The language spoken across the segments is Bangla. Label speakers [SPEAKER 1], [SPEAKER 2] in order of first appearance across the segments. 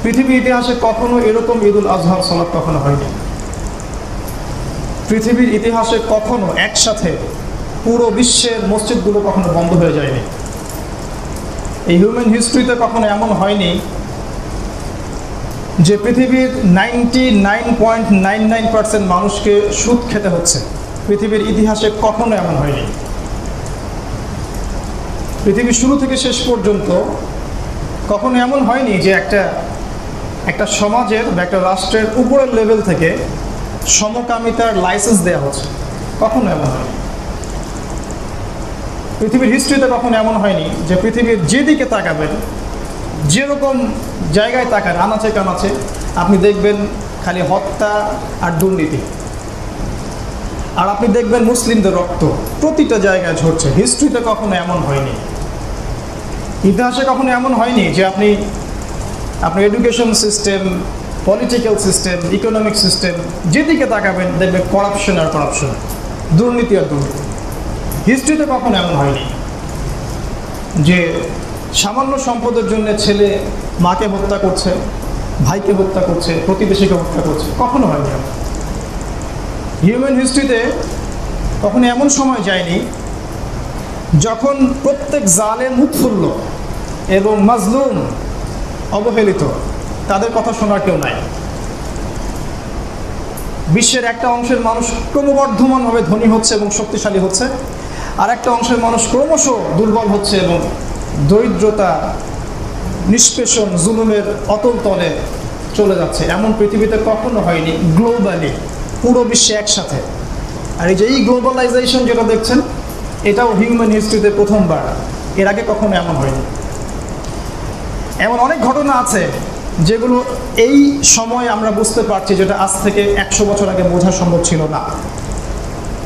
[SPEAKER 1] পৃথিবীর ইতিহাসে কখনো এরকম ঈদুল আজহার সালাত কখনো হয়নি। পৃথিবীর ইতিহাসে কখনো একসাথে পুরো বিশ্বের মসজিদগুলো কখনো বন্ধ হয়ে যায়নি। এই হিউম্যান হিস্ট্রিতে কখনো এমন হয়নি যে পৃথিবীর 99.99% মানুষকে সুদ খেতে হচ্ছে। পৃথিবীর ইতিহাসে কখনো এমন হয়নি। পৃথিবীর শুরু থেকে শেষ পর্যন্ত কখনো এমন হয়নি যে একটা সমাজের বা একটা রাষ্ট্রের উপরের লেভেল থেকে সমকামিতার লাইসেন্স দেওয়া হচ্ছে। কখনো এমন হয়নি। পৃথিবীর হিস্ট্রিতে কখনো এমন হয়নি যে পৃথিবীর যেদিকে তাকাবেন, যেরকম জায়গায় তাকান, আনাচে কানাচে আপনি দেখবেন খালি হত্যা আর দুর্নীতি, আর আপনি দেখবেন মুসলিমদের রক্ত প্রতিটা জায়গায় ঝরছে। হিস্ট্রিতে কখনো এমন হয়নি। ইতিহাসে কখনো এমন হয়নি যে আপনি education system, political system, economic system যেদিকে তাকাবেন দেখবেন করাপশন আর করাপশন, দুর্নীতি আর দুর্নীতি। হিস্ট্রিতে কখনো এমন হয়নি যে সামান্য সম্পদের জন্য ছেলে মাকে হত্যা করছে, ভাইকে হত্যা করছে, প্রতিবেশীকে হত্যা করছে। কখনো হয়নি। হিউম্যান হিস্ট্রিতে কখনো এমন সময় যায়নি যখন প্রত্যেক জালেম উৎফুল্ল এবং মাজলুম অবহেলিত, তাদের কথা শোনার কেউ নাই। বিশ্বের একটা অংশের মানুষ ক্রমবর্ধমানভাবে ধনী হচ্ছে এবং শক্তিশালী হচ্ছে, আর একটা অংশের মানুষ ক্রমশ দুর্বল হচ্ছে এবং দরিদ্রতা, নিষ্পেষণ, জুলুমের অতল তলে চলে যাচ্ছে। এমন পৃথিবীতে কখনো হয়নি গ্লোবালি, পুরো বিশ্বে একসাথে। আর এই যে এই গ্লোবালাইজেশন যেটা দেখছেন, এটাও হিউম্যান হিস্ট্রিতে প্রথমবার। এর আগে কখনো এমন হয়নি। এমন অনেক ঘটনা আছে যেগুলো এই সময় আমরা বুঝতে পারছি, যেটা আজ থেকে 100 বছর আগে বোঝা সম্ভব ছিল না।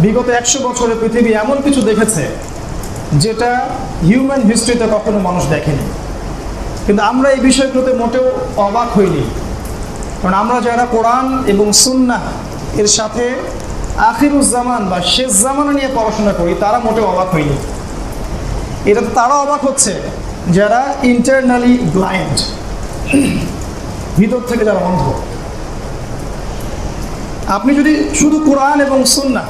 [SPEAKER 1] বিগত 100 বছরে পৃথিবী এমন কিছু দেখেছে যেটা হিউম্যান হিস্ট্রিতে কখনো মানুষ দেখেনি। কিন্তু আমরা এই বিষয়গুলোতে মোটেও অবাক হইনি, কারণ আমরা যারা কোরআন এবং সুন্নাহ এর সাথে আখিরুজ্জামান বা শেষ জামানা নিয়ে পড়াশোনা করি, তারা মোটেও অবাক হয়নি। এটাতে তারা অবাক হচ্ছে যারা ইন্টারনালি ব্লাইন্ড, ভিতর থেকে যারা অন্ধ। আপনি যদি শুধু কোরআন এবং সুন্নাহ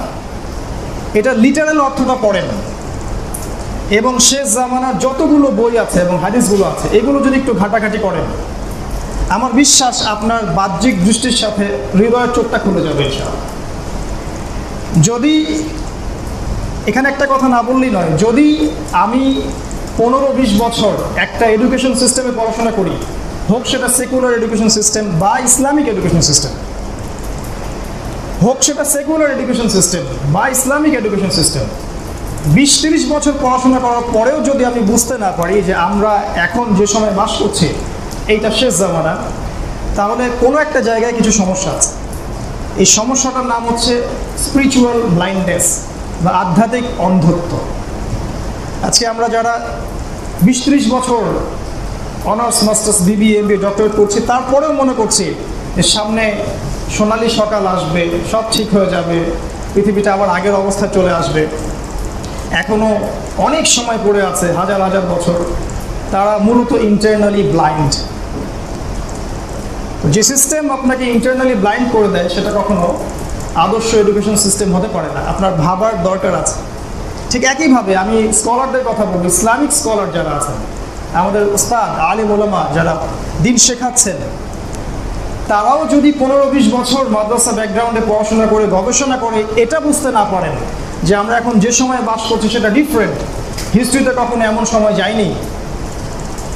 [SPEAKER 1] এটা লিটারাল অর্থটা পড়েন এবং শেষ জামানার যতগুলো বই আছে এবং হাদিসগুলো আছে, এগুলো যদি একটু ঘাটাঘাটি করেন, আমার বিশ্বাস আপনার বাহ্যিক দৃষ্টির সাথে হৃদয়ের চোখটা খুলে যাবে ইনশাআল্লাহ। যদি এখানে একটা কথা না বললেই নয়, যদি আমি 15-20 বছর একটা এডুকেশন সিস্টেমে পড়াশোনা করি, হোক সেটা সেকুলার এডুকেশন সিস্টেম বা ইসলামিক এডুকেশন সিস্টেম, হোক সেটা সেকুলার এডুকেশন সিস্টেম বা ইসলামিক এডুকেশন সিস্টেম, 20-30 বছর পড়াশোনা করার পরেও যদি আমি বুঝতে না পারি যে আমরা এখন যে সময় বাস করছি এইটা শেষ জামানা, তাহলে কোনো একটা জায়গায় কিছু সমস্যা আছে। এই সমস্যাটার নাম হচ্ছে স্পিরিচুয়াল ব্লাইন্ডনেস বা আধ্যাত্মিক অন্ধত্ব। আজকে আমরা যারা 20-30 বছর honours, masters, BBA, MBA, doctorate করছি, তারপরেও মনে করছি যে সামনে সোনালি সকাল আসবে, সব ঠিক হয়ে যাবে, পৃথিবীটা আবার আগের অবস্থায় চলে আসবে। এখনও অনেক সময় পড়ে আছে, হাজার হাজার বছর। তারা মূলত ইন্টারনালি ব্লাইন্ড। যে সিস্টেম আপনাকে ইন্টারনালি ব্লাইন্ড করে দেয় সেটা কখনো আদর্শ এডুকেশন সিস্টেম হতে পারে না। আপনার ভাবার দরকার আছে। ঠিক একইভাবে আমি স্কলারদের কথা বলবো, ইসলামিক স্কলার যারা আছেন, আমাদের উস্তাদ, আলিম ওলামা যারা দিন শেখাচ্ছেন, তারাও যদি 15-20 বছর মাদ্রাসা ব্যাকগ্রাউন্ডে পড়াশোনা করে, গবেষণা করে এটা বুঝতে না পারেন যে আমরা এখন যে সময় বাস করছি সেটা ডিফারেন্ট, হিস্ট্রিতে কখনো এমন সময় যায়নি,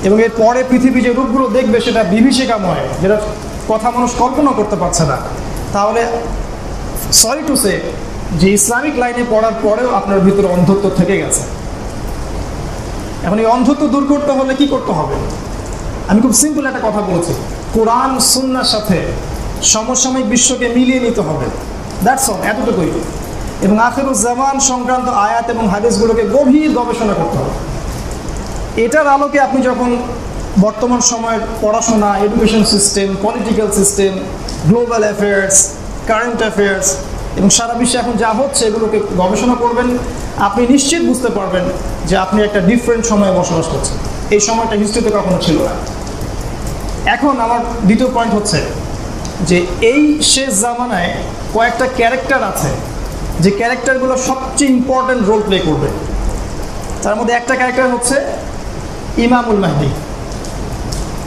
[SPEAKER 1] এবং এর পরে পৃথিবী যে রূপগুলো দেখবে সেটা বিভীষিকাময়, যেটা কথা মানুষ কল্পনা করতে পারছে না, তাহলে সরি টু সে যে ইসলামিক লাইনে পড়ার পরেও আপনার ভিতরে অন্ধত্ব থেকে গেছে। এখন এই অন্ধত্ব দূর করতে হলে কি করতে হবে? আমি খুব সিম্পল একটা কথা বলেছি, কোরআন সুন্নাহর সাথে সমসাময়িক বিশ্বকে মিলিয়ে নিতে হবে। দ্যাটস অল, এতটুকুই। এবং আখিরুজ্জামান সংক্রান্ত আয়াত এবং হাদিসগুলোকে গভীর গবেষণা করতে হবে। এটার আলোকে আপনি যখন বর্তমান সময়ের পড়াশোনা, education system, political system, global affairs, current affairs এবং সারা বিশ্বে এখন যা হচ্ছে এগুলোকে গবেষণা করবেন, আপনি নিশ্চিত বুঝতে পারবেন যে আপনি একটা ডিফারেন্ট সময়ে বসবাস করছেন। এই সময়টা হিস্ট্রিতে কখনো ছিল না। এখন আমার দ্বিতীয় পয়েন্ট হচ্ছে যে এই শেষ জামানায় কয়েকটা ক্যারেক্টার আছে যে ক্যারেক্টারগুলো সবচেয়ে ইম্পর্ট্যান্ট রোল প্লে করবে। তার মধ্যে একটা ক্যারেক্টার হচ্ছে ইমামুল মাহদি,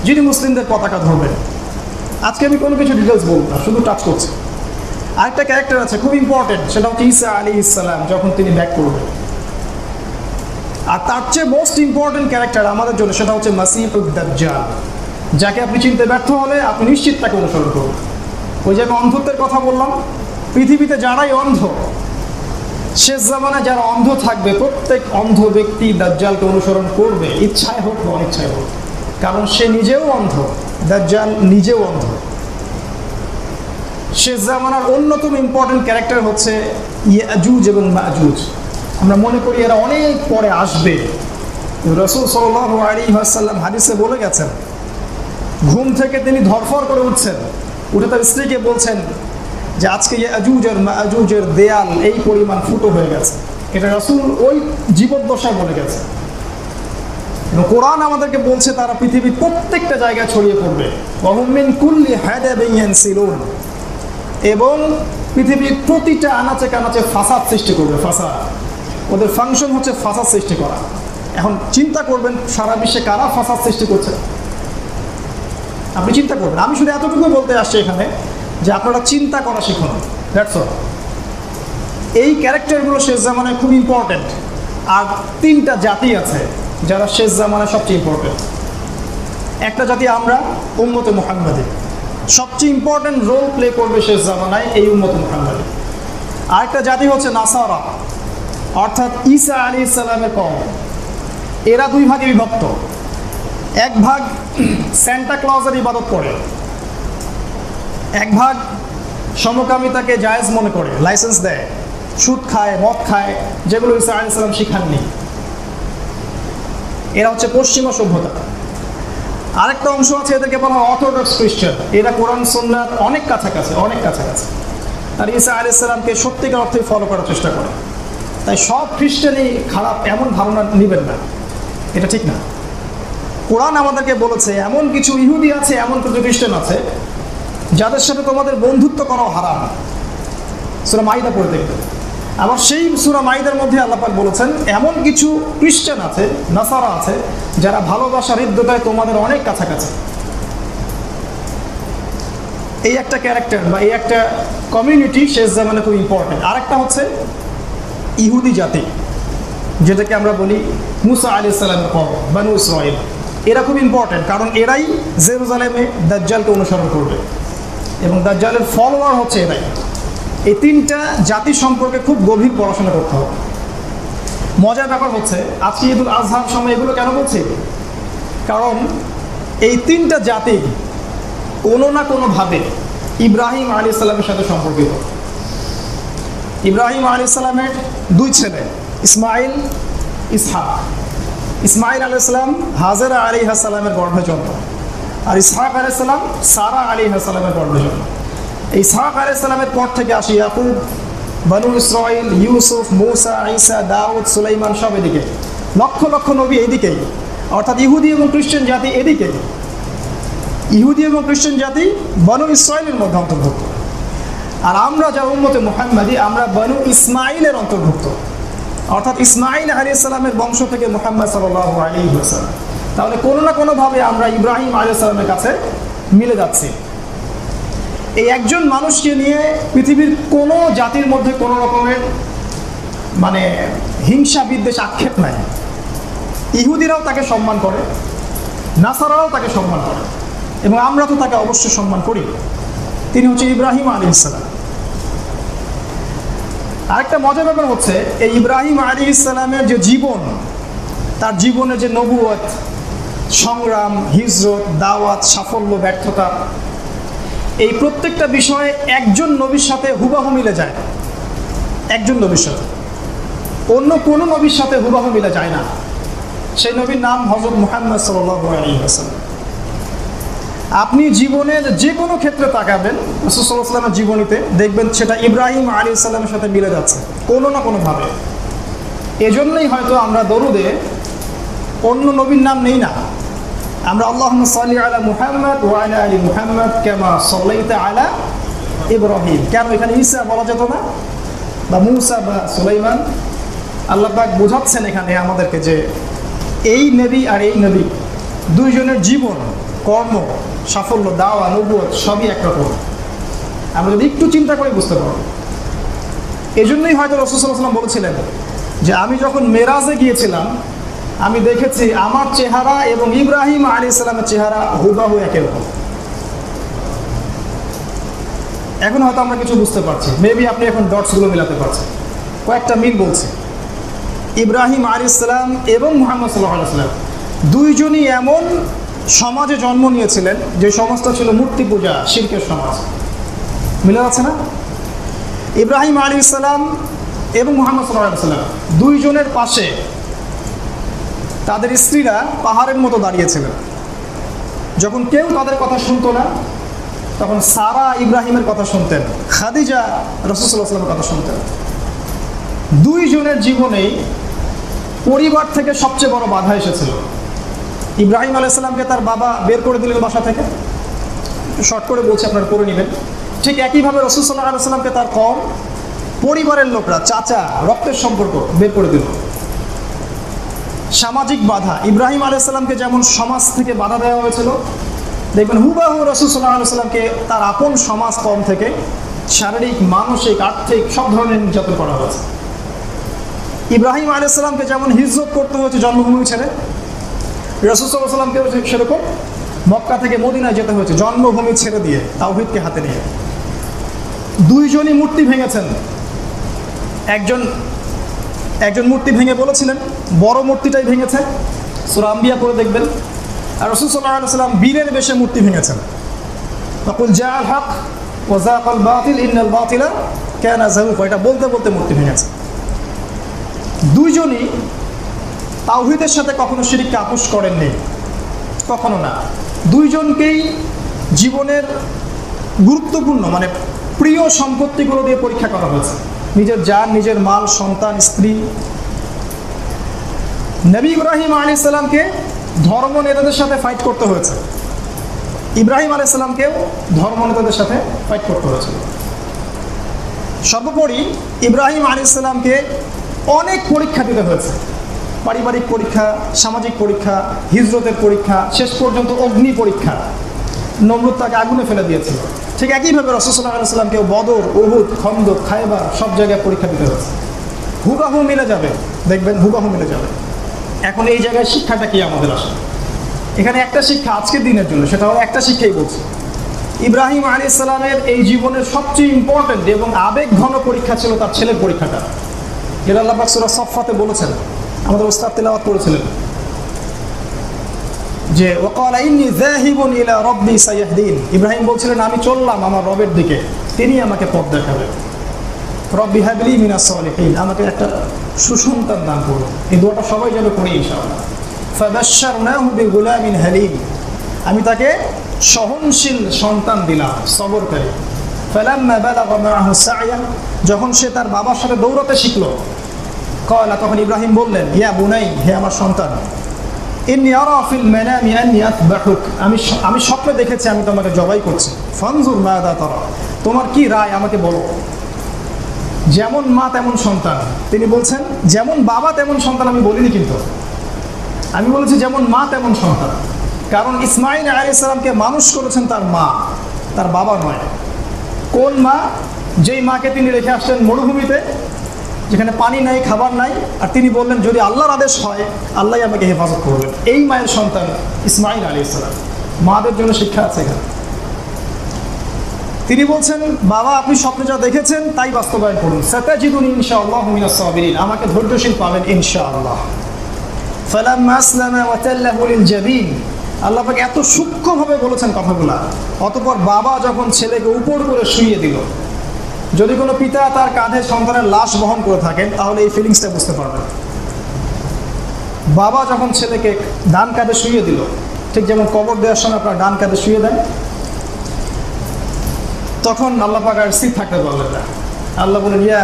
[SPEAKER 1] যিনি মুসলিমদের পতাকা ধরবেন। আজকে আমি কোনো কিছু ডিটেলস বলবো না, শুধু টাচ করছি। আরেকটা ক্যারেক্টার আছে খুব ইম্পর্টেন্ট, সেটা হচ্ছে ঈসা আলাইহিস সালাম যখন তিনি ব্যাক করবেন। আর তার চেয়ে মোস্ট ইম্পর্টেন্ট ক্যারেক্টার আমাদের জন্য সেটা হচ্ছে মাসীহুদ দাজ্জাল, যাকে আপনি চিনতে ব্যর্থ হলে আপনি নিশ্চিত তাকে অনুসরণ করুন। ওই যে আমি অন্ধত্বের কথা বললাম, পৃথিবীতে যারাই অন্ধ, শেষ জামানায় যারা অন্ধ থাকবে, প্রত্যেক অন্ধ ব্যক্তি দাজ্জালকে অনুসরণ করবে, ইচ্ছায় হোক বা অনিচ্ছায় হোক, কারণ সে নিজেও অন্ধ, দাজ্জাল নিজেও অন্ধ। শেষ জামানার অন্যতম ইম্পর্টেন্ট ক্যারেক্টার হচ্ছে ইয়াজুজ এবং মাজুজ। আমরা মনে করি এরা অনেক পরে আসবে। রাসূল সাল্লাল্লাহু আলাইহি ওয়াসাল্লাম হাদিসে বলে গেছেন, ঘুম থেকে তিনি ধরফর করে উঠছেন, উঠে তার স্ত্রীকে বলছেন যে আজকে ইয়াজুজ আর মাজুজের দেয়াল এই পরিমাণ ফুটো হয়ে গেছে। এটা রাসূল ওই জীবদ্দশায় বলে গেছে। এবং কোরআন আমাদেরকে বলছে তারা পৃথিবীর প্রত্যেকটা জায়গায় ছড়িয়ে পড়বে। ওয়া হুম মিন কুল্লি হাদাবিন ইয়ানসিলুন, এবং পৃথিবীর প্রতিটা আনাচে কানাচে ফাসাদ সৃষ্টি করবে। ফাসাদ, ওদের ফাংশন হচ্ছে ফাসাদ সৃষ্টি করা। এখন চিন্তা করবেন সারা বিশ্বে কারা ফাসাদ সৃষ্টি করছে, আপনি চিন্তা করবেন। আমি শুধু এতটুকু বলতে আসছি এখানে যে আপনারা চিন্তা করা শিখুন, দ্যাটস অল। এই ক্যারেক্টারগুলো শেষ জামানায় খুব ইম্পর্টেন্ট। আর তিনটা জাতি আছে যারা শেষ জামানায় সবচেয়ে ইম্পর্টেন্ট। একটা জাতি আমরা, উম্মতে মুহাম্মাদি, সবচেয়ে ইম্পর্টেন্ট রোল প্লে করবে শেষ জামানায় এই উম্মতে মুহাম্মাদি। আরেকটা জাতি হচ্ছে নাসারা, অর্থাৎ ঈসা আলাইহিস সালামের কওম। এরা দুই ভাগে বিভক্ত। এক ভাগ স্যান্টা ক্লজের ইবাদত করে, এক ভাগ সমকামিতাকে জায়েজ মনে করে, লাইসেন্স দেয়, সুদ খায়, মদ খায়, যেগুলো ঈসা আলাইহিস সালাম শিখাননি। এরা হচ্ছে পশ্চিমা সভ্যতা। আরেকটা অংশ আছে, এদেরকে বলা হয় অর্থোডক্স খ্রিস্টান। এরা কোরআন সুন্নাহর অনেক কাছাকাছি, অনেক কাছাকাছি। আর ঈসা আলাইহিস সালামকে সত্যিকার অর্থে ফলো করার চেষ্টা করে। তাই সব খ্রিস্টানই খারাপ এমন ধারণা নেবেন না, এটা ঠিক না। কোরআন আমাদেরকে বলেছে এমন কিছু ইহুদি আছে, এমন কিছু খ্রিস্টান আছে যাদের সাথে তোমাদের বন্ধুত্ব করাও হারাম। সূরা মাইদা পড়ে দেখবেন। আবার সেই সূরা মাইদার মধ্যে আল্লাহ পাক বলেছেন এমন কিছু খ্রিস্টান আছে, নাসারা আছে, যারা ভালোবাসার হৃদ্যতায় তোমাদের অনেক কাছাকাছি। এই একটা ক্যারেক্টার বা এই একটা কমিউনিটি শেষ জামানে খুব ইম্পর্টেন্ট। আরেকটা হচ্ছে ইহুদি জাতি, যেটাকে আমরা বলি মুসা আলাইহিস সালামের কওম, বনু ইসরাঈল। এরা খুব ইম্পর্টেন্ট, কারণ এরাই জেরুজালেমে দাজ্জালকে অনুসরণ করবে এবং দাজ্জালের ফলোয়ার হচ্ছে এরাই। এই তিনটা জাতি সম্পর্কে খুব গভীর পড়াশোনা করতে হবে। মজার ব্যাপার হচ্ছে আজকে ঈদুল আজহার সময় এগুলো কেন বলছি, কারণ এই তিনটা জাতি কোনো না কোনোভাবে ইব্রাহিম আলাইহিস সালামের সাথে সম্পর্কিত। ইব্রাহিম আলাইহিস সালামের দুই ছেলে, ইসমাইল, ইসহাক। ইসমাইল আলাইহিস সালাম হাজেরা আলাইহিস সালামের গর্ভে জন্ম, আর ইসহাক আলাইহিস সালাম সারা আলাইহিস সালামের গর্ভে জন্ম। ইসহাক আলাইহিস সালামের পর থেকে আসে ইয়াকুব, বনু ইসরাঈল, ইউসুফ, মুসা, ঈসা, দাউদ, সুলাইমান, সব এদিকে। লক্ষ লক্ষ নবী এদিকেই, অর্থাৎ ইহুদি এবং খ্রিস্টান জাতি এদিকেই। ইহুদি এবং খ্রিস্টান জাতি বনু ইসরাঈলের মধ্যে অন্তর্ভুক্ত। আর আমরা যারা উম্মতে মুহাম্মাদি, আমরা বনু ইসমাইলের অন্তর্ভুক্ত, অর্থাৎ ইসমাইল আলাইহিস সালামের বংশ থেকে মুহাম্মদ সাল্লাল্লাহু আলাইহি ওয়াসাল্লাম। তাহলে কোনো না কোনোভাবে আমরা ইব্রাহিম আলাইহিস সালামের কাছে মিলে যাচ্ছি। এই একজন মানুষকে নিয়ে পৃথিবীর কোনো জাতির মধ্যে কোনো রকমের মানে হিংসা বিদ্বেষ আক্ষেপ নাই। ইহুদিরাও তাকে সম্মান করে, নাসারাও তাকে সম্মান করে, এবং আমরা তো তাকে অবশ্যই সম্মান করি। তিনি হচ্ছে ইব্রাহিম আলাইহিস সালাম। আরেকটা মজার ব্যাপার হচ্ছে এই ইব্রাহিম আলাইহিস সালামের যে জীবন, তার জীবনে যে নবুয়ত, সংগ্রাম, হিজরত, দাওয়াত, সাফল্য, ব্যর্থতা, এই প্রত্যেকটা বিষয়ে একজন নবীর সাথে হুবাহু মিলে যায়। একজন নবীর সাথে, অন্য কোনো নবীর সাথে হুবাহু মিলে যায় না। সেই নবীর নাম হযরত মুহাম্মদ সাল্লাল্লাহু আলাইহি ওয়াসাল্লাম। আপনি জীবনের যে কোনো ক্ষেত্রে তাকাবেন রাসূল সাল্লাল্লাহু আলাইহি ওয়াসাল্লামের জীবনীতে, দেখবেন সেটা ইব্রাহিম আলাইহিস সালামের সাথে মিলে যাচ্ছে কোনো না কোনোভাবে। এজন্যই হয়তো আমরা দরুদে অন্য নবীর নাম নেই না। আমরা আল্লাহুম্মা সাল্লি আলা মুহাম্মদ ওয়া আলা আলি মুহাম্মদ কামা সাল্লাইতা আলা ইব্রাহিম। কেন এখানে ঈসা বলা যেত না, বা মূসা বা সুলাইমান? আল্লাহ পাক বোঝাচ্ছেন এখানে আমাদেরকে যে এই নবী আর এই নবী দুইজনের জীবন, কর্ম, সাফল্য, দাওয়া, নবুয়ত সবই একরকম। আমরা যদি একটু চিন্তা করে বুঝতে পারব। এজন্যই হয়তো রাসূল সাল্লাল্লাহু আলাইহি ওয়াসাল্লাম বলেছিলেন যে আমি যখন মেরাজে গিয়েছিলাম আমি দেখেছি আমার চেহারা এবং ইব্রাহিম আলাইহিস সালামের চেহারা হুবহু একই রকম। এখন হয়তো আমরা কিছু বুঝতে পারছি, মেবি আপনি এখন ডটসগুলো মিলাতে পারছেন, কয়েকটা মিল বলছে। ইব্রাহিম আলাইহিস সালাম এবং মুহাম্মদ সাল্লাল্লাহু আলাইহি ওয়াসাল্লাম দুইজনই এমন সমাজে জন্ম নিয়েছিলেন যে সমাজটা ছিল মূর্তি পূজা, শিরকের সমাজ। মিলে যাচ্ছে না? ইব্রাহিম আলাইহিস সালাম এবং মুহাম্মদ সাল্লাল্লাহু আলাইহি ওয়াসাল্লাম দুইজনের পাশে তাদের স্ত্রীরা পাহাড়ের মতো দাঁড়িয়েছিলেন। যখন কেউ তাদের কথা শুনতো না তখন সারা ইব্রাহিমের কথা শুনতেন, খাদিজা রাসূল সাল্লাল্লাহু আলাইহি ওয়াসাল্লামের কথা শুনতেন। দুইজনের জীবনেই পরিবার থেকে সবচেয়ে বড় বাধা এসেছিল। ইব্রাহিম আলাইহিস সালামকে তার বাবা বের করে দিলেন বাসা থেকে, শর্ট করে বলছি আপনারা পড়ে নেবেন। ঠিক একইভাবে রাসূল সাল্লাল্লাহু আলাইহি ওয়াসাল্লামকে তার কওম, পরিবারের লোকরা, চাচা, রক্তের সম্পর্ক বের করে দিল। সামাজিক বাধা, ইব্রাহিম আলাইহিস সালামকে যেমন সমাজ থেকে বাধা দেওয়া হয়েছিল, দেখবেন হুবহু রাসূল সাল্লাল্লাহু আলাইহি ওয়াসাল্লামকে তার আপন সমাজ কওম থেকে শারীরিক, মানসিক, আর্থিক সব ধরনের নির্যাতন করা হয়েছে। ইব্রাহিম আলাইহিস সালামকে যেমন হিজরত করতে হয়েছে জন্মভূমি ছেড়ে, রাসূল সাল্লাল্লাহু আলাইহি ওয়াসাল্লামকেও সেরকম মক্কা থেকে মদিনায় যেতে হয়েছে জন্মভূমি ছেড়ে দিয়ে, তাওহীদকে হাতে নিয়ে। দুইজনই মূর্তি ভেঙেছেন। একজন মূর্তি ভেঙে বলেছিলেন, বড় মূর্তিটাই ভেঙেছে, সূরা আম্বিয়া পড়ে দেখবেন। আর রাসূল সাল্লাল্লাহু আলাইহি ওয়াসাল্লাম বীরের বেশে মূর্তি ভেঙেছেন। ফাকুল জাআল হক ওয়া যাকাল বাতিল ইন্নাল বাতিলা কানা যাহুকা, এটা বলতে বলতে মূর্তি ভেঙেছে। দুইজনই তাওহীদের সাথে কখনো শিরককে আপোষ করেননি, কখনো না। দুইজনকেই জীবনের গুরুত্বপূর্ণ মানে প্রিয় সম্পত্তিগুলো দিয়ে পরীক্ষা করা হয়েছে, নিজের জান, নিজের মাল, সন্তান, স্ত্রী। নবী ইব্রাহিম আলাইহিস সালামকে ধর্ম নেতাদের সাথে ফাইট করতে হয়েছে, ইব্রাহিম আলাইহিস সালামকেও ধর্ম নেতাদের সাথে ফাইট করতে হয়েছিল। সর্বোপরি ইব্রাহিম আলাইহিস সালামকে অনেক পরীক্ষা দিতে হয়েছে, পারিবারিক পরীক্ষা, সামাজিক পরীক্ষা, হিজরতের পরীক্ষা, শেষ পর্যন্ত অগ্নি পরীক্ষা। নমরুদ তাকে আগুনে ফেলে দিয়েছিল। ঠিক একইভাবে রাসূল সাল্লাল্লাহু আলাইহি ওয়াসাল্লামকেও বদর, উহুদ, খন্দক, খায়বার সব জায়গায় পরীক্ষা দিতে হয়েছে। হুবহু মিলে যাবে, দেখবেন হুবহু মিলে যাবে। এখন এই জায়গায় শিক্ষাটা কি আমাদের আসে? এখানে একটা শিক্ষা আজকের দিনের জন্য, সেটা হলো একটা শিক্ষাই বলছি। ইব্রাহিম আলাইহিস সালামের এই জীবনের সবচেয়ে ইম্পর্টেন্ট এবং আবেগ ঘন পরীক্ষা ছিল তার ছেলের পরীক্ষাটা, যেটা আল্লাহ পাক সূরা সাফফাতে বলেছেন, আমাদের ওস্তাদ তেলাওয়াত করেছিলেন যে ওয়াকালা ইন্নী যাহিবুন ইলা রাব্বি সায়াহদিন। ইব্রাহিম বলছিলেন আমি চললাম আমার রবের দিকে, তিনি আমাকে পথ দেখাবেন। রব্বি হাবলি মিনাস সালিহিন, আমাকে একটা সুসন্তান দান করুন। এই দোয়াটা সবাই যেন করি ইনশাআল্লাহ। ফাবাশশারনাহু বিগুলামিন হালিম, আমি তাকে সহনশীল সন্তান দিলাম, সবরকারী। ফালাম্মা বালাগা মাআহু সা'য়া, যখন সে তার বাবার সাথে দৌড়াতে শিখলো, ক্বালা, তখন ইব্রাহিম বললেন, ইয়া বুনাই, হে আমার সন্তান, ইন্নী আরা ফিল মানামি আন্নী আযবাহুক, আমি স্বপ্নে দেখেছি আমি তোমাকে জবাই করছি। ফানজুর মাযা তারা, তোমার কি রায় আমাকে বলো। যেমন মা তেমন সন্তান, তিনি বলছেন যেমন বাবা তেমন সন্তান আমি বলিনি, কিন্তু আমি বলেছি যেমন মা তেমন সন্তান। কারণ ইসমাঈল আলাইহিস সালামকে মানুষ করেছেন তার মা, তার বাবা নয়। কোন মা? যেই মাকে তিনি রেখে আসলেন মরুভূমিতে, যেখানে পানি নাই, খাবার নাই, আর তিনি বললেন যদি আল্লাহর আদেশ হয় আল্লাহই আমাকে হেফাজত করবেন। এই মায়ের সন্তান ইসমাঈল আলাইহিস সালাম। মাদের জন্য শিক্ষা আছে এখানে। তিনি বলছেন বাবা আপনি স্বপ্নে যা দেখেছেন তাই বাস্তবায়ন করুন। সাতাজিদুনি ইনশাআল্লাহু মিনাস সাবিরিন, আমাকে ধৈর্যশীল পাবেন ইনশাআল্লাহ। ফালাম্মা আসলামা ওয়া তাল্লাহু লিল জাবিন, আল্লাহ পাক এত সূক্ষ্মভাবে বলেছেন কথাগুলা। অতঃপর বাবা যখন ছেলেকে উপর করে শুইয়ে দিল, যদি কোনো পিতা তার কাঁধে সন্তানের লাশ বহন করে থাকেন তাহলে এই ফিলিংসটা বুঝতে পারবেন। বাবা যখন ছেলেকে ডান কাঁধে শুইয়ে দিল, ঠিক যেমন কবর দেওয়ার সময় আপনার ডান কাঁধে শুইয়ে দেন, তখন আল্লাহ পাক আর স্থির থাকতে পারলেন না। আল্লাহ বলেন ইয়া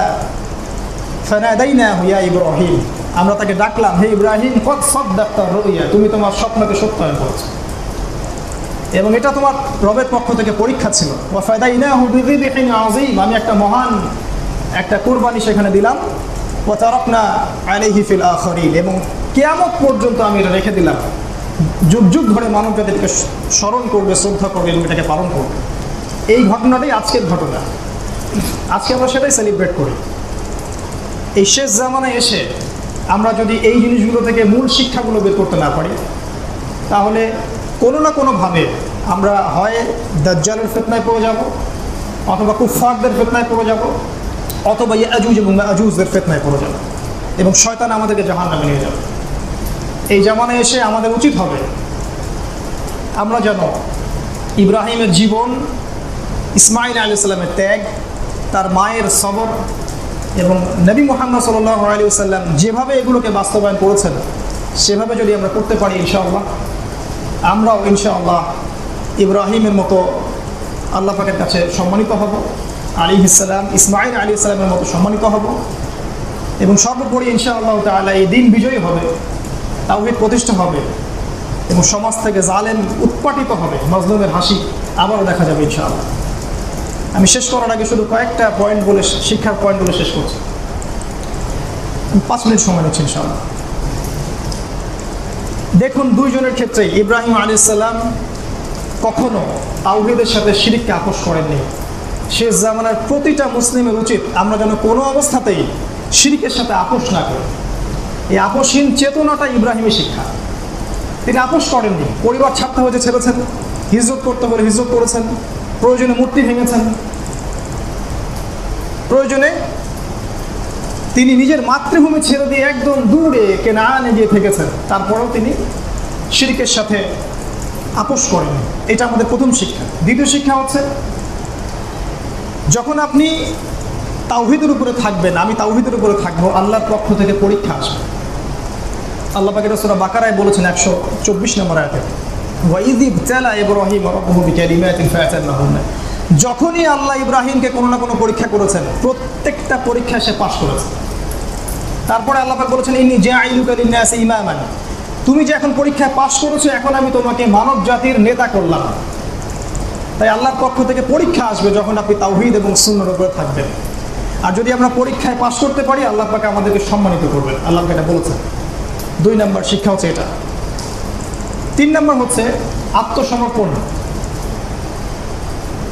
[SPEAKER 1] ফানাদাইনাহু ইয়া ইব্রাহিম, আমরা তাকে ডাকলাম, হে ইব্রাহিম কদ সাদ্দাক্তা রুইয়া, তুমি তোমার স্বপ্নকে সত্যায়ন করেছো এবং এটা তোমার রবের পক্ষ থেকে পরীক্ষা ছিল। ওয়া ফাদাইনাহু বিযিবহিন আযীম, আমি একটা মহান একটা কুরবানি সেখানে দিলাম। ওয়া তারাকনা আলাইহি ফিল আখিরিন, এবং কিয়ামত পর্যন্ত আমি এটা রেখে দিলাম, যুগ যুগ ধরে মানব জাতিকে স্মরণ করবে, শ্রদ্ধা করবে এবং এটাকে পালন করবে। এই ঘটনাটাই আজকের ঘটনা, আজকে আমরা সেটাই সেলিব্রেট করি। এই শেষ জামানায় এসে আমরা যদি এই জিনিসগুলো থেকে মূল শিক্ষাগুলো বের করতে না পারি, তাহলে কোনো না কোনোভাবে আমরা হয় দাজ্জালের ফিতনায় পড়ে যাব, অথবা কুফফারদের ফিতনায় পড়ে যাব, অথবা ইয়াজুজ এবং মাজুজদের ফিতনায় পড়ে যাব এবং শয়তান আমাদেরকে জাহান্নামে নিয়ে যাবে। এই জামানায় এসে আমাদের উচিত হবে আমরা যেন ইব্রাহিমের জীবন, ইসমাইল আলাইহিস সালামের ত্যাগ, তার মায়ের সবর এবং নবী মুহাম্মদ সাল্লাল্লাহু আলাইহি ওয়াসাল্লাম যেভাবে এগুলোকে বাস্তবায়ন করেছেন সেভাবে যদি আমরা করতে পারি, ইনশাআল্লাহ আমরাও ইনশাআল্লাহ ইব্রাহিমের মতো আল্লাহ পাকের কাছে সম্মানিত হব, আলাইহিস সালাম ইসমাইল আলাইহিস সালামের মতো সম্মানিত হব এবং সর্বোপরি ইনশাআল্লাহ তাআলা এই দিন বিজয়ী হবে, তাওহীদ প্রতিষ্ঠা হবে এবং সমাজ থেকে জালেম উৎপাটিত হবে, মাজলুমের হাসি আবারও দেখা যাবে ইনশাআল্লাহ। আমি শেষ করার আগে শুধু কয়েকটা পয়েন্ট বলে, শিক্ষার পয়েন্ট বলে শেষ করছি। 5 মিনিট সময় নিচ্ছি ইনশাআল্লাহ। দেখুন, দুইজনের ক্ষেত্রেই ইব্রাহিম আলাইহিস সালাম কখনো তাওহীদের সাথে শিরককে আপোষ করেননি। শেষ জামানার প্রতিটা মুসলিমের উচিত আমরা যেন কোনো অবস্থাতেই শিরকের সাথে আপোষ না করি। এই আপোষহীন চেতনাটা ইব্রাহিমের শিক্ষা। তিনি আপোষ করেননি, পরিবার ছাড়তে হয়েছে ছেড়েছেন, হিজরত করতে হলে হিজরত করেছেন, প্রয়োজনে মূর্তি ভেঙেছেন, প্রয়োজনে তিনি নিজের মাতৃভূমি ছেড়ে দিয়ে একদম দূরে কেনানে গিয়ে থেকেছেন, তারপরেও তিনি শিরকের সাথে আপোষ করেননি। এটা আমাদের প্রথম শিক্ষা। দ্বিতীয় শিক্ষা হচ্ছে, যখন আপনি তাওহীদের উপরে থাকবেন, আমি তাওহীদের উপরে থাকবো, আল্লাহর পক্ষ থেকে পরীক্ষা আসবে। আল্লাহ পাক এটা সূরা বাকারায় বলেছেন 124 নম্বর আয়াতে, ওয়াইয ইবতালা ইব্রাহিম রাব্বুহু বিকালিমাতিন ফাতান্নাহুন্না, যখনই আল্লাহ ইব্রাহিমকে কোনো না কোনো পরীক্ষা করেছেন, প্রত্যেকটা পরীক্ষায় সে পাশ করেছে। তারপরে আল্লাহ পাক বলেছেন, ইন্নী জাইলুকা লিন-নাসি ইমামান, তুমি যে এখন পরীক্ষায় পাশ করেছো, এখন আমি তোমাকে মানব জাতির নেতা করলাম। তাই আল্লাহর পক্ষ থেকে পরীক্ষা আসবে যখন আপনি তাওহীদ এবং সুন্নাহর উপরে থাকবেন। আর যদি আমরা পরীক্ষায় পাশ করতে পারি, আল্লাহ পাক আমাদেরকে সম্মানিত করবেন, আল্লাহ পাক এটা বলেছেন। 2 নম্বর শিক্ষা হচ্ছে এটা। 3 নম্বর হচ্ছে আত্মসমর্পণ।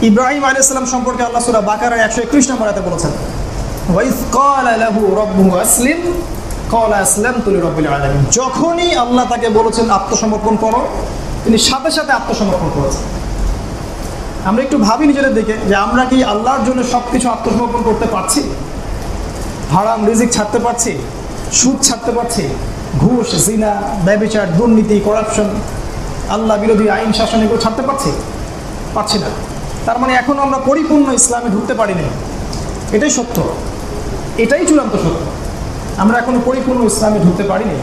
[SPEAKER 1] ইব্রাহিম আলাইহিস সালাম সম্পর্কে আল্লাহ সূরা বাকারার 121 নম্বর আয়াতে বলেছেন, ওয়াইয ক্বালা লাহু রাব্বুহু আসলিম ক্বালা আসলামতু লিরাব্বিল আলামিন, যখনই আল্লাহ তাকে বলেছেন আত্মসমর্পণ করো, তিনি সাথে সাথে আত্মসমর্পণ করেছেন। আমরা একটু ভাবি নিজেদের দিকে যে আমরা কি আল্লাহর জন্য সব কিছু আত্মসমর্পণ করতে পারছি? হারাম রিজিক ছাড়তে পারছি, সুদ ছাড়তে পারছি, ঘুষ, জিনা, ব্যভিচার, দুর্নীতি, করাপশন, আল্লাহ বিরোধী আইন শাসন এগুলো ছাড়তে পারছি না। তার মানে এখনও আমরা পরিপূর্ণ ইসলামে ঢুকতে পারিনি। এটাই সত্য, এটাই চূড়ান্ত সত্য। আমরা এখনও পরিপূর্ণ ইসলামে ঢুকতে পারিনি।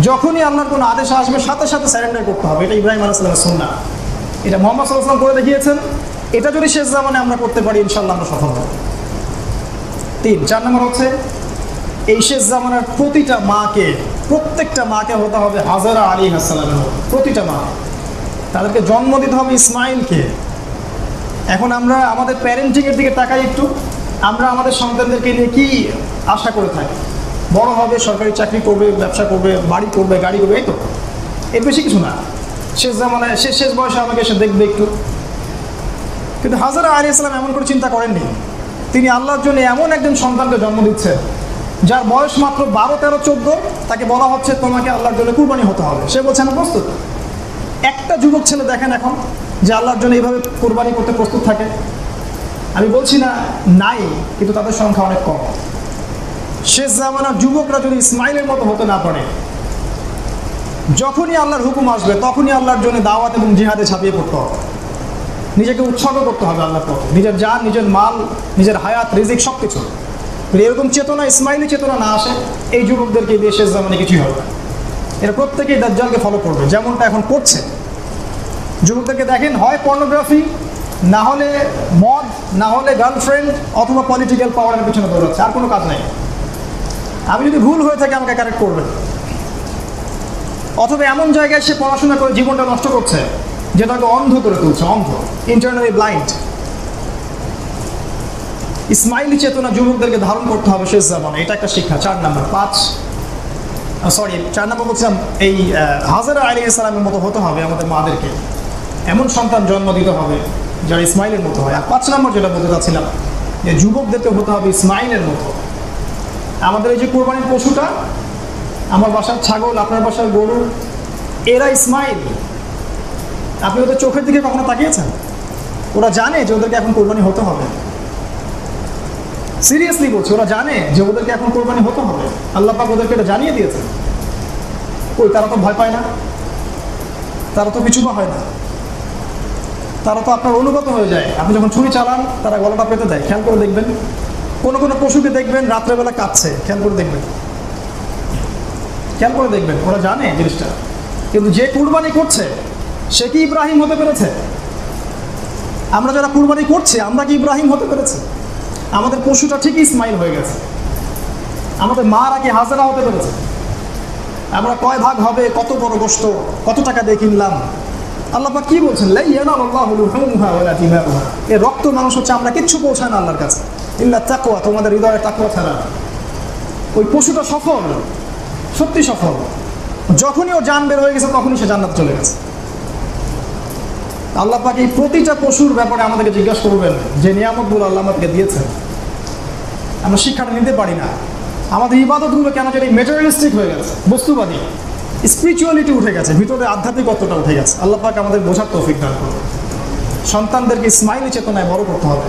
[SPEAKER 1] যখনই আল্লাহর কোনো আদেশ আসবে, সাথে সাথে সারেন্ডার করতে হবে। এটা ইব্রাহিম আলাইহিস সালামের সুন্নাহ, এটা মুহাম্মদ সাল্লাল্লাহু আলাইহি ওয়াসাল্লাম করে দেখিয়েছেন। এটা যদি শেষ জামানে আমরা করতে পারি, ইনশাআল্লাহ আমরা সফল হব। 4 নম্বর হচ্ছে, এই শেষ জামানার প্রত্যেকটা মাকে হতে হবে হাজারা আলাইহিস সালামের মতো। প্রতিটা মা, তাদেরকে জন্ম দিতে হবে ইসমাইলকে। এখন আমরা আমাদের প্যারেন্টিংয়ের দিকে তাকাই একটু। আমরা আমাদের সন্তানদেরকে নিয়ে কি আশা করে থাকি? বড় হবে, সরকারি চাকরি করবে, ব্যবসা করবে, বাড়ি করবে, গাড়ি করবে, এই তো, এর বেশি কিছু না। শেষ জামানায় শেষ বয়সে আমাকে এসে দেখবে একটু। কিন্তু হাজারা আলাইহিস সালাম এমন করে চিন্তা করেননি। তিনি আল্লাহর জন্য এমন একজন সন্তানকে জন্ম দিচ্ছেন যার বয়স মাত্র 12, 13, 14। তাকে বলা হচ্ছে তোমাকে আল্লাহর জন্য কুরবানি হতে হবে। সে বলছে আমি প্রস্তুত। একটা যুবক ছেলে দেখেন এখন যে আল্লাহর জন্য এইভাবে কুরবানি করতে প্রস্তুত থাকে। আমি বলছি না নাই, কিন্তু তাদের সংখ্যা অনেক কম। শেষ জামানার যুবকরা যদি ইসমাইলের মতো হতে না পারে, যখনই আল্লাহর হুকুম আসবে তখনই আল্লাহর জন্য দাওয়াত এবং জিহাদে ঝাঁপিয়ে পড়তে হবে, নিজেকে উৎসর্গ করতে হবে আল্লাহর পথে, নিজের জান, নিজের মাল, নিজের হায়াত, রিজিক সব কিছু। এরকম চেতনা, ইসমাইলি চেতনা না আসে, এই যুবকদেরকে দিয়ে শেষ জামানে কিছুই হবে না। এরা প্রত্যেকেই দাজ্জালকে ফলো করবে, যেমনটা এখন করছে। যুবকদেরকে দেখেন, হয় পর্নোগ্রাফি, না হলে মদ, না হলে গার্লফ্রেন্ড, অথবা পলিটিক্যাল পাওয়ারের পিছনে দৌড়াচ্ছে, আর কোনো কাজ নেই। আমি যদি ভুল হয়ে থাকে আমাকে কারেক্ট করবেন। অথবা এমন জায়গায় সে পড়াশোনা করে জীবনটা নষ্ট করছে যেটাকে অন্ধ করে তুলছে, অন্ধ, ইন্টারনালি ব্লাইন্ড। ইসমাইলি চেতনা যুবকদেরকে ধারণ করতে হবে শেষ জামানে, এটা একটা শিক্ষা। 4 নম্বর 4 নম্বর বলছিলাম, এই হাজরা আলাইহিস সালামের মতো হতে হবে আমাদের মাদেরকে, এমন সন্তান জন্ম দিতে হবে যারা ইসমাইলের মতো হয়। আর 5 নম্বর যেটা বলতে চাচ্ছিলাম, যে যুবকদেরকে হতে হবে ইসমাইলের মতো। আমাদের এই যে কোরবানির পশুটা, আমার বাসার ছাগল, আপনার বাসার গরু, এরা ইসমাইল। আপনি ওদের চোখের দিকে কখনো তাকিয়েছেন? ওরা জানে যে ওদেরকে এখন কোরবানি হতে হবে। সিরিয়াসলি বলছি, ওরা জানে যে ওদেরকে এখন কোরবানি হতে হবে। আল্লাহ পাক ওদেরকে এটা জানিয়ে দিয়েছেন। কই, তারা তো ভয় পায় না, তারা তো পিছুপা হয় না, তারা তো আপনার অনুগত হয়ে যায়। আপনি যখন ছুরি চালান তারা গলাটা পেতে দেয়। খেয়াল করে দেখবেন, কোনো কোনো পশুকে দেখবেন রাত্রেবেলা কাঁদছে, খেয়াল করে দেখবেন, খেয়াল করে দেখবেন, ওরা জানে জিনিসটা। কিন্তু যে কুরবানি করছে সে কি ইব্রাহিম হতে পেরেছে? আমরা যারা কুরবানি করছি আমরা কি ইব্রাহিম হতে পেরেছি? আমাদের পশুটা ঠিকই ইসমাইল হয়ে গেছে। আমাদের মারা কি হাজরা হতে পেরেছে? আমরা কয় ভাগ হবে, কত বড় গোশত, কত টাকা দিয়ে কিনলাম? আল্লাহ পাক কি বলছেন? লা ইয়ানালুল্লাহু লুহুমুহা ওয়ালা দিমাউহা। এই রক্ত মানুষ হচ্ছে, আমরা কিচ্ছু পৌঁছায় না আল্লাহর কাছে, ইল্লা তাকওয়া, তোমাদের হৃদয়ে তাকওয়া ছাড়া। ওই পশুটা সফল, সত্যি সফল। যখনই ও জান বের হয়ে গেছে তখনই সে জান্নাতে চলে গেছে। আল্লাহ পাক এই প্রতিটা পশুর ব্যাপারে আমাদেরকে জিজ্ঞাসা করবেন যে নিয়ামতগুলো আল্লাহ আমাদেরকে দিয়েছেন। আমরা শিক্ষাটা নিতে পারি না। আমাদের ইবাদতগুলো কেন জানি মেটেরিয়ালিস্টিক হয়ে গেছে, বস্তুবাদী। স্পিরিচুয়ালিটি উঠে গেছে, ভিতরে আধ্যাত্মিকত্বটা উঠে গেছে। আল্লাহ পাক আমাদের বোঝার তৌফিক দান করবে। সন্তানদেরকে ইসমাইলি চেতনায় বড় করতে হবে।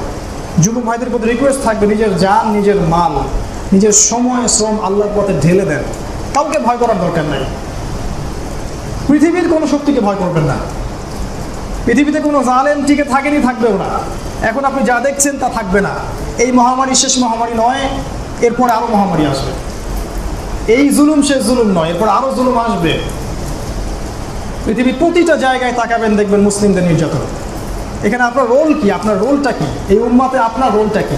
[SPEAKER 1] যুবক ভাইদের প্রতি রিকোয়েস্ট থাকবে, নিজের জান, নিজের মাল, নিজের সময়, শ্রম আল্লাহর পথে ঢেলে দেন। কাউকে ভয় করার দরকার নাই। পৃথিবীর কোনো শক্তিকে ভয় করবেন না। পৃথিবীতে কোনো জালেম টিকে থাকেনি, থাকবেও না। এখন আপনি যা দেখছেন তা থাকবে না। এই মহামারী শেষ মহামারী নয়, এরপরে আরও মহামারী আসবে। এই জুলুম শেষ জুলুম নয়, এরপর আরও জুলুম আসবে। পৃথিবীর প্রতিটা জায়গায় তাকাবেন, দেখবেন মুসলিমদের নির্যাতন। এখানে আপনার রোল কি? আপনার রোলটা কি? এই উম্মাতে আপনার রোলটা কি?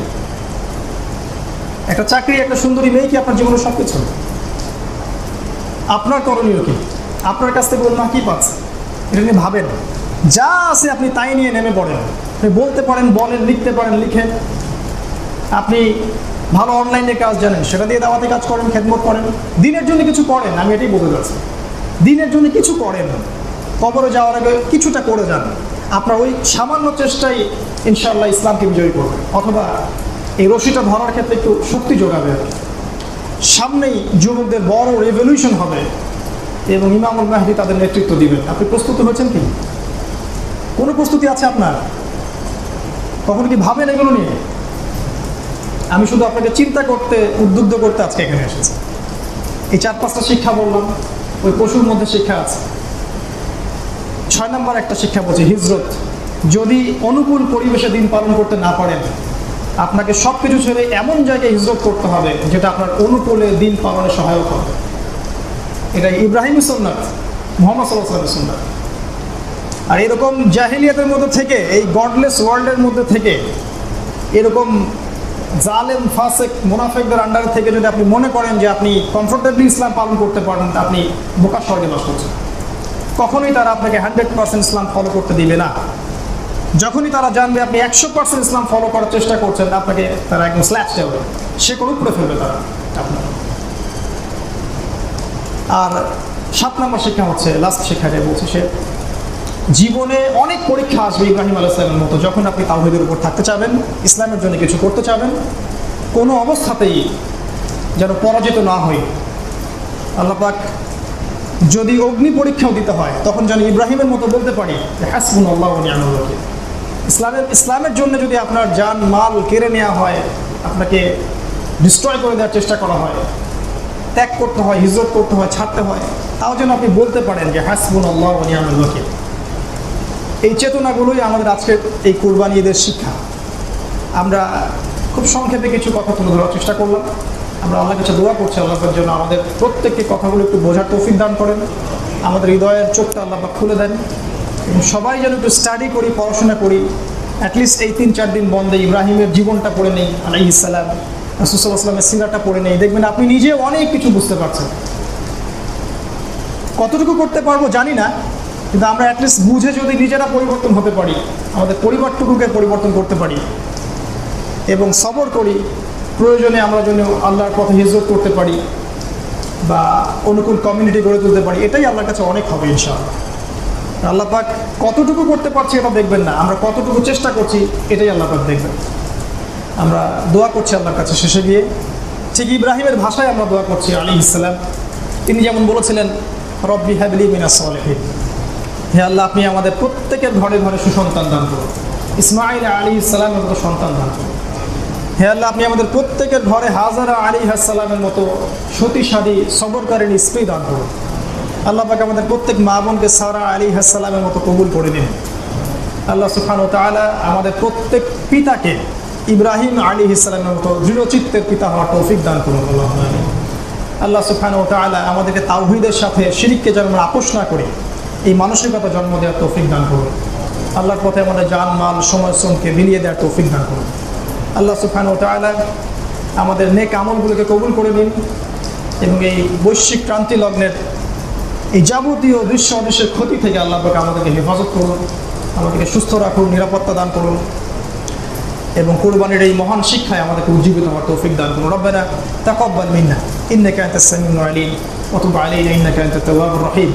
[SPEAKER 1] একটা চাকরি, একটা সুন্দরী মেয়ে কি আপনার জীবনের সব কিছু? আপনার করণীয় কি? আপনার কাছ থেকে উম্মাহ কি পাচ্ছে? এটা নিয়ে ভাবেন। যা আছে আপনি তাই নিয়ে নেমে পড়েন। আপনি বলতে পারেন বলেন, লিখতে পারেন লিখেন। আপনি ভালো অনলাইনে কাজ জানেন, সেটা দিয়ে দাওয়াতে কাজ করেন, খেদমত করেন, দিনের জন্য কিছু করেন। আমি এটাই বলতে চাচ্ছি, দিনের জন্য কিছু করেন। কবরে যাওয়ার আগে কিছুটা করে যান। আপনার ওই সামান্য চেষ্টাই ইনশাআল্লাহ ইসলামকে বিজয়ী করবে, অথবা এই রশিটা ধরার ক্ষেত্রে একটু শক্তি যোগাবে। সামনেই যুবকদের বড় রেভলিউশন হবে এবং ইমামুল মাহদী তাদের নেতৃত্ব দিবেন। আপনি প্রস্তুত হয়েছেন কি? কোনো প্রস্তুতি আছে আপনার? কখনো কি ভাবেন এগুলো নিয়ে? আমি শুধু আপনাকে চিন্তা করতে, উদ্বুদ্ধ করতে আজকে এখানে এসেছি। এই 4-5টা শিক্ষা বললাম, ওই পশুর মধ্যে শিক্ষা আছে। 6 নম্বর একটা শিক্ষা বলছি, হিজরত। যদি অনুকূল পরিবেশে দিন পালন করতে না পারেন, আপনাকে সব কিছু ছেড়ে এমন জায়গায় হিজরত করতে হবে যেটা আপনার অনুকূলে দিন পালনে সহায়ক হবে। এটা ইব্রাহিমের সুন্নাত, মুহাম্মদ সাল্লাল্লাহু আলাইহি ওয়াসাল্লামের সুন্নাত। আর এরকম জাহিলিয়াতের মধ্যে থেকে, এই গডলেস ওয়ার্ল্ডের মধ্যে থেকে, এরকম জালেম, ফাসেক, মুনাফিকদের আন্ডার থেকে যদি আপনি মনে করেন যে আপনি কমফোর্টেবলি ইসলাম পালন করতে পারেন, আপনি বোকা স্বর্গে বাস করছেন। কখনোই তারা আপনাকে 100% ইসলাম ফলো করতে দিবে না। যখনই তারা জানবে আপনি 100% ইসলাম ফলো করার চেষ্টা করছেন, আপনাকে তারা একদম স্ল্যাশ দেবে, সে করে উপরে ফেলবে তারা আপনার। আর 7 নম্বর শিক্ষা হচ্ছে, লাস্ট শিক্ষাটা বলছে, সে জীবনে অনেক পরীক্ষা আসবে ইব্রাহিম আলাইহিস সালামের মতো। যখন আপনি তাওহীদের উপর থাকতে চাবেন, ইসলামের জন্য কিছু করতে চাবেন, কোনো অবস্থাতেই যেন পরাজিত না হই। আল্লাহ পাক যদি অগ্নি পরীক্ষাও দিতে হয়, তখন যেন ইব্রাহিমের মতো বলতে পারি যে হাসবুনাল্লাহু ওয়া নি'মাল ওয়াকিল। ইসলামের জন্য যদি আপনার জান মাল কেড়ে নেওয়া হয়, আপনাকে ডিস্ট্রয় করে দেওয়ার চেষ্টা করা হয়, ত্যাগ করতে হয়, হিজরত করতে হয়, ছাড়তে হয়, তাও যেন আপনি বলতে পারেন যে হাসবুনাল্লাহু ওয়া নি'মাল ওয়াকিল। এই চেতনাগুলোই আমাদের আজকের এই কুরবানি ঈদের শিক্ষা। আমরা খুব সংক্ষেপে কিছু কথা তুলে ধরার চেষ্টা করলাম। আমরা আল্লাহর কাছে দোয়া করছি, আল্লাহর জন্য আমাদের প্রত্যেককে কথাগুলো একটু বোঝার তৌফিক দান করেন, আমাদের হৃদয়ের চোখটা আল্লাহ পাক খুলে দেন, এবং সবাই যেন একটু স্টাডি করি, পড়াশোনা করি। অ্যাটলিস্ট এই 3-4 দিন বন্ধে ইব্রাহিমের জীবনটা পড়ে নেই আলাইহিস সালাম, রাসূল সাল্লাল্লাহু আলাইহি ওয়াসাল্লামের সিরাতটা পড়ে নেই, দেখবেন আপনি নিজেও অনেক কিছু বুঝতে পারছেন। কতটুকু করতে পারবো জানি না, কিন্তু আমরা অ্যাটলিস্ট বুঝে যদি নিজেরা পরিবর্তন হতে পারি, আমাদের পরিবারটুকুকে পরিবর্তন করতে পারি এবং সবর করি, প্রয়োজনে আমরা যেন আল্লাহর পথে হিজরত করতে পারি বা অনুকূল কমিউনিটি গড়ে তুলতে পারি, এটাই আল্লাহর কাছে অনেক হবে ইনশাআল্লাহ। আল্লাহ পাক কতটুকু করতে পারছি এটা দেখবেন না, আমরা কতটুকু চেষ্টা করছি এটাই আল্লাহ পাক দেখবেন। আমরা দোয়া করছি আল্লাহর কাছে শেষে গিয়ে, ঠিক ইব্রাহিমের ভাষায় আমরা দোয়া করছি আলাইহিস সালাম। তিনি যেমন বলেছিলেন, রব্বি হাবলি মিনাস সালিহিন, হে আল্লাহ আপনি আমাদের প্রত্যেকের ঘরে ঘরে সুসন্তান দান করুন। ইসমাঈল আলাইহিস সালামের মতো সন্তান দান করুন। হে আল্লাহ আপনি আমাদের প্রত্যেকের ঘরে হাজারা আলাইহিস সালামের মতো সতীসাধী সবরকারিণী স্ত্রী দান করুন। আল্লাহ পাক আমাদের প্রত্যেক মা বোনকে সারা আলাইহিস সালামের মতো কবুল করে নিন। আল্লাহ সুবহানাহু ওয়া তাআলা আমাদের প্রত্যেক পিতাকে ইব্রাহিম আলাইহিস সালামের মতো দৃঢ়চিত্তের পিতা হওয়ার তৌফিক দান করুন। আল্লাহ সুবহানাহু ওয়া তাআলা আমাদেরকে তাওহীদের সাথে শিরককে যেন আমরা আপোষ না করি, এই মানসিকতা জন্ম দেওয়ার তৌফিক দান করুন। আল্লাহর পথে আমাদের জান মাল সময় শ্রমকে বিলিয়ে দেওয়ার তৌফিক দান করুন। আল্লাহ সুবহানাহু ওয়া তাআলা আমাদের নেক আমলগুলোকে কবুল করে নিন এবং এই বৈশ্বিক ক্রান্তি লগ্নের এই যাবতীয় দৃশ্য অদৃশ্যের ক্ষতি থেকে আল্লাহ পাক আমাদেরকে হেফাজত করুন, আমাদেরকে সুস্থ রাখুন, নিরাপত্তা দান করুন এবং কুরবানির এই মহান শিক্ষায় আমাদেরকে উজ্জীবিত হওয়ার তৌফিক দান করুন। রব্বানা তাকাব্বাল মিন্না ইন্নাকা আনতাস সামিউল আলিম ওয়া তুব আলাইনা ইন্নাকা আনতাত তাওয়াবুর রহিম।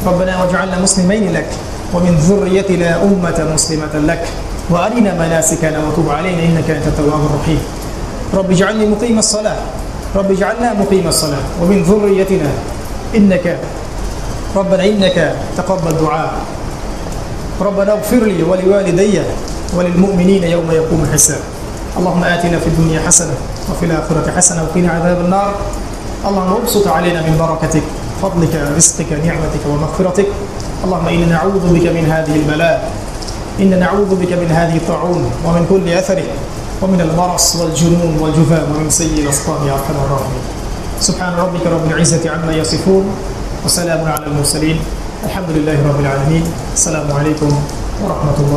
[SPEAKER 1] ربنا واجعلنا مسلمين لك ومن ذريتنا أمة مسلمة لك وأرنا مناسكنا وتب علينا إنك أنت التواب الرحيم. رب اجعلني مقيم الصلاة رب اجعلنا مقيم الصلاة ومن ذريتنا إنك ربنا إنك تقبل دعاء. ربنا اغفر لي ولوالدي وللمؤمنين يوم يقوم الحساب. اللهم آتنا في الدنيا حسنة وفي الآخرة حسنة وقنا عذاب النار. اللهم ابسط علينا من بركتك فضلك رزقك نعمتك ومغفرتك. اللهم إنا نعوذ بك من هذه البلاء، إنا نعوذ بك من هذه الطاعون ومن كل أثره ومن البرص والجنون والجذام ومن سيء الأسقام يا أرحم الراحمين. سبحان ربك رب العزة عما يصفون وسلام على المرسلين الحمد لله رب العالمين. السلام عليكم ورحمة الله.